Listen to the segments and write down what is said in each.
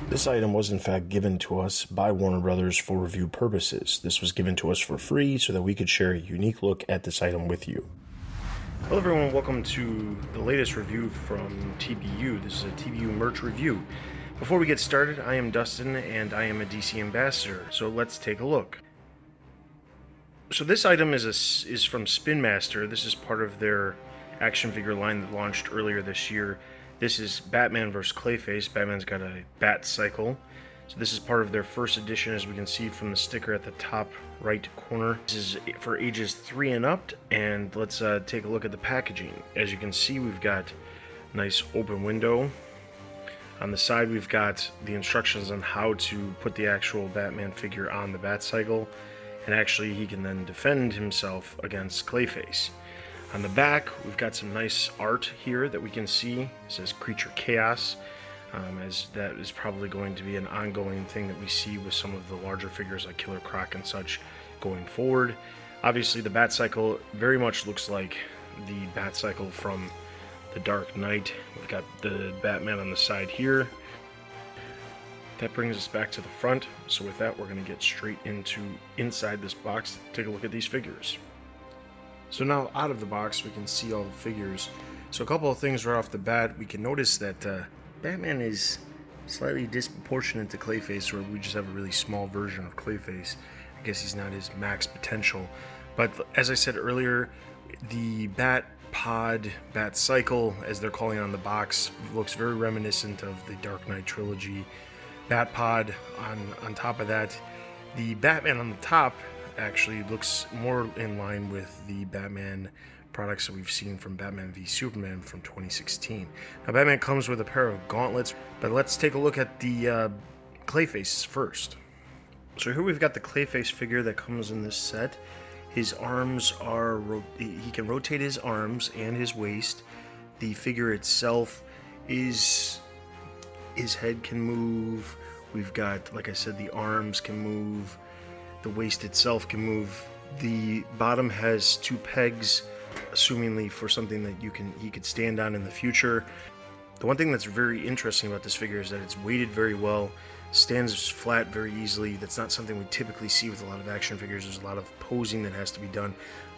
This item was in fact given to us by Warner Brothers for review purposes. This was given to us for free so that we could share a unique look at this item with you. Hello everyone, welcome to the latest review from TBU. This is a TBU merch review. Before we get started, I am Dustin and I am a DC ambassador, so let's take a look. So this item is from Spin Master. This is part of their action figure line that launched earlier this year. This is Batman vs. Clayface. Batman's got a Batcycle. So this is part of their first edition, as we can see from the sticker at the top right corner. This is for ages 3 and up, and let's take a look at the packaging. As you can see, we've got a nice open window. On the side, we've got the instructions on how to put the actual Batman figure on the Batcycle, and actually he can then defend himself against Clayface. On the back, we've got some nice art here that we can see. It says Creature Chaos, as that is probably going to be an ongoing thing that we see with some of the larger figures like Killer Croc and such going forward. Obviously, the Batcycle very much looks like the Batcycle from The Dark Knight. We've got the Batman on the side here. That brings us back to the front. So with that, we're going to get straight into inside this box. Take a look at these figures. So now out of the box, we can see all the figures. So a couple of things right off the bat. We can notice that Batman is slightly disproportionate to Clayface, or we just have a really small version of Clayface. I guess he's not his max potential. But as I said earlier, the Batcycle, as they're calling it on the box, looks very reminiscent of the Dark Knight trilogy. Batpod on top of that. The Batman on the top actually looks more in line with the Batman products that we've seen from Batman v Superman from 2016. Now, Batman comes with a pair of gauntlets, but let's take a look at the Clayface first. So here we've got the Clayface figure that comes in this set. His arms are, he can rotate his arms and his waist. The figure itself is, his head can move. We've got, like I said, the arms can move. The waist itself can move. The bottom has 2 pegs, assumingly for something that he could stand on in the future. The one thing that's very interesting about this figure is that it's weighted very well, stands flat very easily. That's not something we typically see with a lot of action figures. There's a lot of posing that has to be done.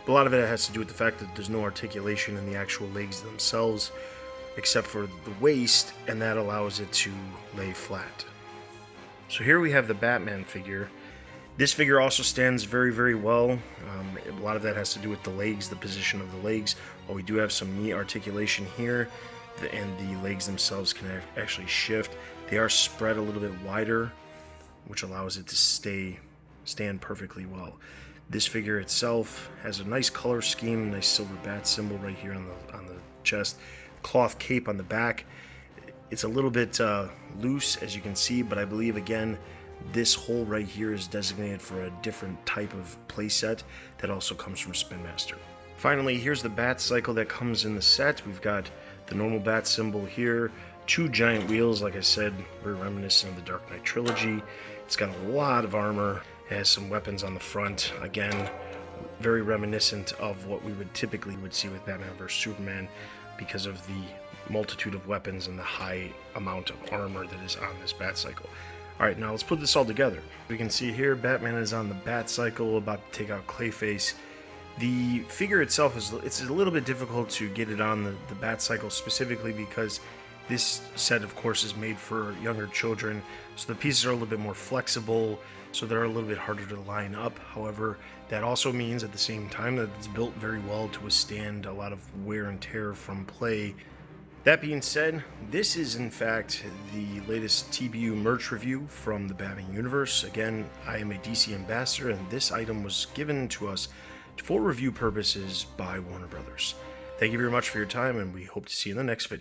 But a lot of it has to do with the fact that there's no articulation in the actual legs themselves, except for the waist, and that allows it to lay flat. So here we have the Batman figure. This figure also stands very, very well. A lot of that has to do with the legs, the position of the legs. While we do have some knee articulation here, and the legs themselves can actually shift. They are spread a little bit wider, which allows it to stand perfectly well. This figure itself has a nice color scheme, nice silver bat symbol right here on the chest, cloth cape on the back. It's a little bit loose, as you can see, but I believe, again, this hole right here is designated for a different type of playset that also comes from Spin Master. Finally, here's the Batcycle that comes in the set. We've got the normal bat symbol here, 2 giant wheels, like I said, very reminiscent of the Dark Knight trilogy. It's got a lot of armor. It has some weapons on the front. Again, very reminiscent of what we would typically see with Batman vs. Superman because of the multitude of weapons and the high amount of armor that is on this Batcycle. Alright, now let's put this all together. We can see here Batman is on the Batcycle about to take out Clayface. The figure itself it's a little bit difficult to get it on the Batcycle, specifically because this set, of course, is made for younger children, so the pieces are a little bit more flexible, so they're a little bit harder to line up. However, that also means at the same time that it's built very well to withstand a lot of wear and tear from play. That being said, this is in fact the latest TBU merch review from the Batman universe. Again, I am a DC ambassador, and this item was given to us for review purposes by Warner Brothers. Thank you very much for your time, and we hope to see you in the next video.